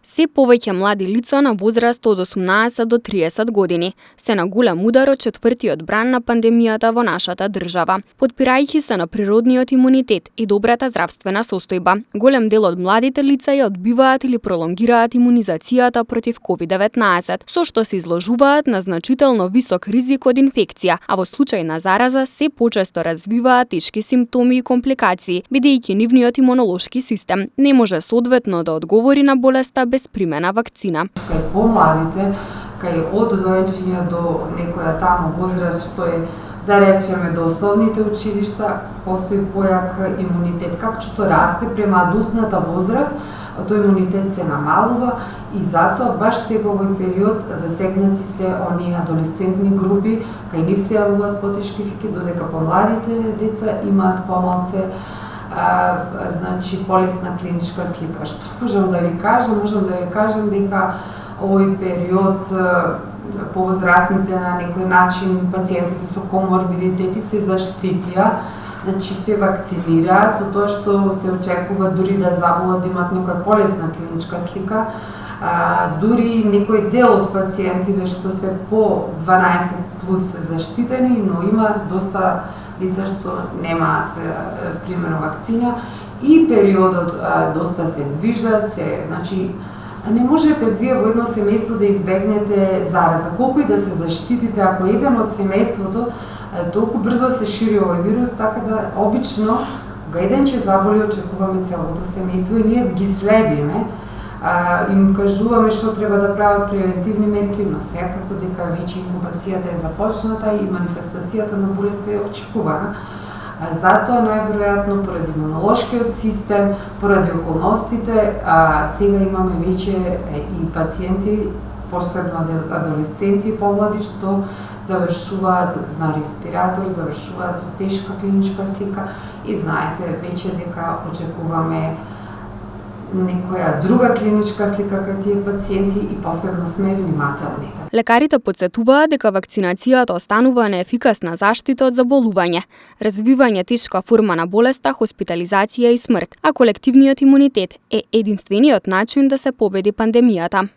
Се повеќе млади лица на возраст од 18 до 30 години се на голем удар од четвртиот бран на пандемијата во нашата држава. Подпирајќи се на природниот имунитет и добрата здравствена состојба, голем дел од младите лица ја одбиваат или пролонгираат имунизацијата против COVID-19, со што се изложуваат на значително висок ризик од инфекција, а во случај на зараза се почесто развиваат тешки симптоми и компликации, бидејќи нивниот имунолошки систем не може соодветно да одговори на болеста без примена вакцина. Кај помладите, кај од дојчиња до некоја таму возраст што е, да речеме, до основните училишта, постои појак имунитет. Како што расте према адултната возраст, тој имунитет се намалува и затоа баш сега овој период засегнати се оние адолесцентни групи, кај нив се јавуваат потешки слики, додека помладите деца имаат помалце значи полесна клиничка слика. Што можам да ви кажам? Можам да ви кажам дека овој период повозрастните на некој начин пациентите со коморбидитети се заштитија, значи се вакцинираа со тоа што се очекува дури да заболат да имат некоја полесна клиничка слика. Дури некој дел од пациентите што се по 12 плюс заштитени, но има доста лица што немаат примерно вакцина и периодот доста се движат, значи не можете вие во едно семејство да избегнете зараза. Колку и да се заштитите, ако еден од семејството толку брзо се шири овој вирус, така да обично кога еден ќе заболи, очекуваме целото семејство и ние ги следиме. Им кажуваме што треба да прават превентивни мерки, но секако дека веќе инкубацијата е започната и манифестацијата на болеста е очекувана. Затоа најверојатно поради имунолошкиот систем, поради околностите, сега имаме веќе и пациенти, посебно адолесценти и помлади што завршуваат на респиратор, завршуваат со тешка клиничка слика и знаете веќе дека очекуваме некоја друга клиничка слика кај тие пациенти и посебно сме внимателни. Лекарите потсетуваат дека вакцинацијата останува неефикасна заштита од заболување, развивање тешка форма на болеста, хоспитализација и смрт, а колективниот имунитет е единствениот начин да се победи пандемијата.